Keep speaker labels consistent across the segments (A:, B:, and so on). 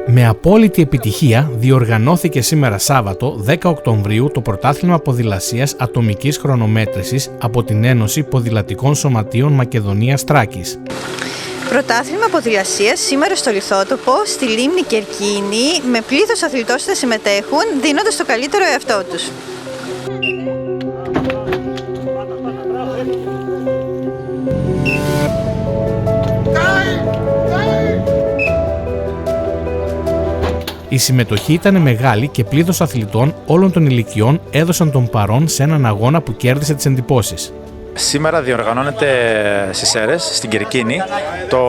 A: Με απόλυτη επιτυχία διοργανώθηκε σήμερα Σάββατο 10 Οκτωβρίου το πρωτάθλημα ποδηλασίας ατομικής χρονομέτρησης από την Ένωση Ποδηλατικών Σωματείων Μακεδονίας Θράκης.
B: Πρωτάθλημα ποδηλασίας σήμερα στο Λιθότοπο, στη Λίμνη Κερκίνη, με πλήθος αθλητών θα συμμετέχουν, δίνοντας το καλύτερο εαυτό τους.
A: Η συμμετοχή ήταν μεγάλη και πλήθος αθλητών όλων των ηλικιών έδωσαν τον παρόν σε έναν αγώνα που κέρδισε τις εντυπώσεις.
C: Σήμερα διοργανώνεται στις Σέρρες, στην Κερκίνη, το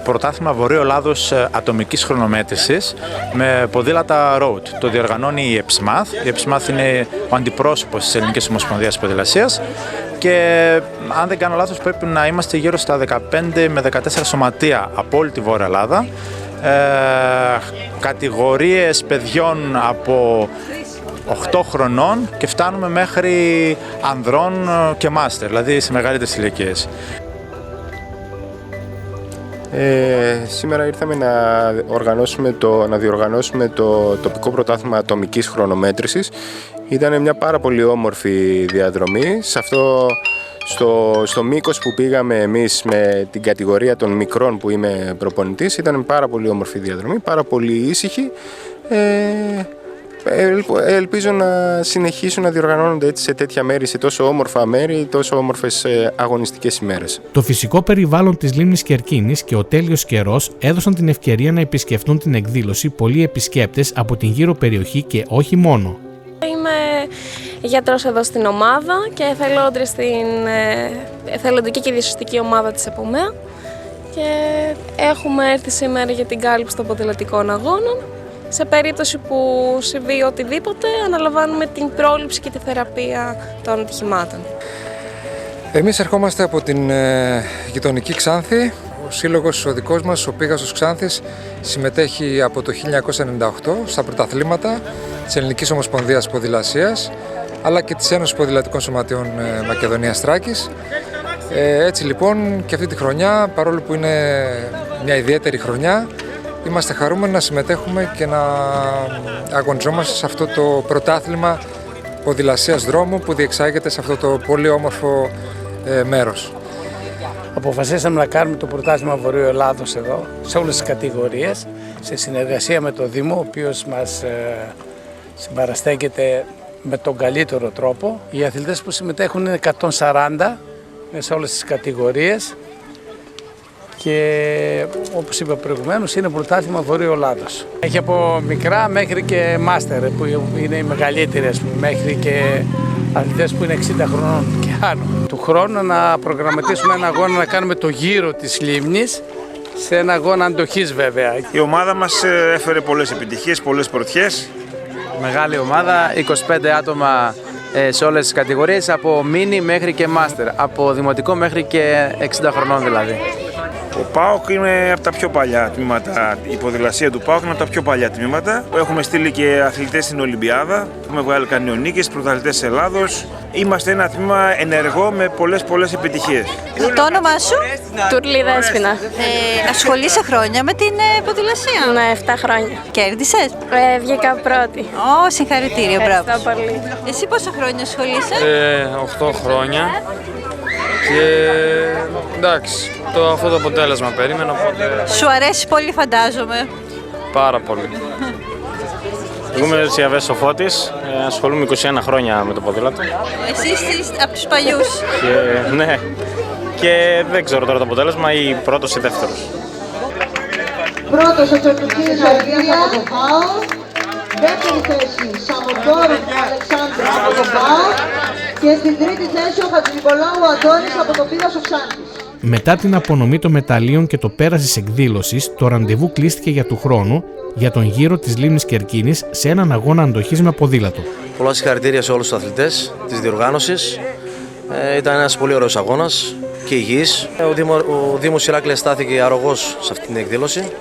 C: πρωτάθλημα Βορείου Ελλάδος ατομικής χρονομέτρησης με ποδήλατα road. Το διοργανώνει η ΕΠΣΜΑΘ. Η ΕΠΣΜΑΘ είναι ο αντιπρόσωπος της Ελληνικής Ομοσπονδίας Ποδηλασίας και αν δεν κάνω λάθος πρέπει να είμαστε γύρω στα 15 με 14 σωματεία από όλη τη Βόρεια Ελλάδα. Κατηγορίες παιδιών από 8 χρονών και φτάνουμε μέχρι ανδρών και μάστερ, δηλαδή σε μεγαλύτερες ηλικίες.
D: Σήμερα ήρθαμε να διοργανώσουμε το τοπικό πρωτάθλημα ατομικής χρονομέτρησης. Ήταν μια πάρα πολύ όμορφη διαδρομή. Στο μήκος που πήγαμε εμείς με την κατηγορία των μικρών που είμαι προπονητής, ήταν πάρα πολύ όμορφη διαδρομή, πάρα πολύ ήσυχη. Ελπίζω να συνεχίσουν να διοργανώνονται έτσι σε τέτοια μέρη, σε τόσο όμορφα μέρη, τόσο όμορφες αγωνιστικές ημέρες.
A: Το φυσικό περιβάλλον της Λίμνης Κερκίνης και ο τέλειος καιρός έδωσαν την ευκαιρία να επισκεφτούν την εκδήλωση πολλοί επισκέπτες από την γύρω περιοχή και όχι μόνο.
E: Είμαι γιατρός εδώ στην ομάδα και εθελόντρια στην εθελοντική και διασωστική ομάδα της ΕΠΟΜΕΑ και έχουμε έρθει σήμερα για την κάλυψη των ποδηλατικών αγώνων. Σε περίπτωση που συμβεί οτιδήποτε, αναλαμβάνουμε την πρόληψη και τη θεραπεία των ατυχημάτων.
F: Εμείς ερχόμαστε από την γειτονική Ξάνθη. Ο σύλλογος ο δικός μας, ο Πίγασος Ξάνθης, συμμετέχει από το 1998 στα πρωταθλήματα της Ελληνικής Ομοσπονδίας Ποδηλασίας, αλλά και της Ένωσης Ποδηλατικών Σωματείων Μακεδονίας Θράκης. Έτσι λοιπόν και αυτή τη χρονιά, παρόλο που είναι μια ιδιαίτερη χρονιά, είμαστε χαρούμενοι να συμμετέχουμε και να αγωνιζόμαστε σε αυτό το πρωτάθλημα ποδηλασίας δρόμου που διεξάγεται σε αυτό το πολύ όμορφο μέρος.
G: Αποφασίσαμε να κάνουμε το πρωτάθλημα Βορείου Ελλάδος εδώ, σε όλες τις κατηγορίες, σε συνεργασία με το Δήμο, ο οποίος μας συμπαραστέκεται με τον καλύτερο τρόπο. Οι αθλητές που συμμετέχουν είναι 140 σε όλες τις κατηγορίες και όπως είπα προηγουμένως είναι πρωτάθλημα Βορείου Ελλάδος. Έχει από μικρά μέχρι και μάστερ που είναι οι μεγαλύτερες, μέχρι και αθλητές που είναι 60 χρονών και άνω. Του χρόνου να προγραμματίσουμε ένα αγώνα να κάνουμε το γύρο της Λίμνης σε ένα αγώνα αντοχής βέβαια.
H: Η ομάδα μας έφερε πολλές επιτυχίες, πολλές πρωτιές.
I: Μεγάλη ομάδα, 25 άτομα σε όλες τις κατηγορίες, από μίνι μέχρι και μάστερ, από δημοτικό μέχρι και 60 χρονών δηλαδή.
H: Ο ΠΑΟΚ είναι από τα πιο παλιά τμήματα, η ποδηλασία του ΠΑΟΚ είναι από τα πιο παλιά τμήματα. Έχουμε στείλει και αθλητές στην Ολυμπιάδα, έχουμε βγάλει κανιονίκες, πρωταθλητές Ελλάδος. Είμαστε ένα τμήμα ενεργό με πολλές επιτυχίες.
B: Το όνομά σου?
E: Τουρλίδα Έσπινα.
B: Ασχολείσαι χρόνια με την ποδηλασία?
E: Ναι, 7 χρόνια.
B: Κέρδισες?
E: Βγήκα πρώτη.
B: Συγχαρητήρια, μπράβο.
E: Ευχαριστώ πολύ.
B: Εσύ πόσα χρόνια ασχολείσαι?
I: 8 χρόνια και εντάξει, αυτό το αποτέλεσμα περίμενα, οπότε...
B: Σου αρέσει πολύ φαντάζομαι.
I: Πάρα πολύ. Εγώ είμαι ο Τσιαβές ο Φώτης, ασχολούμαι 21 χρόνια με το ποδήλατο.
B: Εσύ είσαι από τους παλιούς.
I: Ναι, και δεν ξέρω τώρα το αποτέλεσμα, ή πρώτος ή δεύτερος.
J: Πρώτος ο Τσορτουκίνης Αλβία από το ΠΑΟΚ, δεύτερη θέση Σαμοντόρου Αλεξάνδρου από το ΠΑΟΚ και στην τρίτη θέση ο Χατζηνικολάου Αντώνης από το Πίγασο Ξάνθης.
A: Μετά την απονομή των μεταλλίων και το πέρας της εκδήλωσης, το ραντεβού κλείστηκε για του χρόνου για τον γύρο της Λίμνης Κερκίνης σε έναν αγώνα αντοχής με ποδήλατο.
K: Πολλά συγχαρητήρια σε όλους τους αθλητές της διοργάνωσης. Ήταν ένας πολύ ωραίος αγώνας και υγιής. Ο Δήμος Ηράκλειας στάθηκε αρρωγός σε αυτή την εκδήλωση.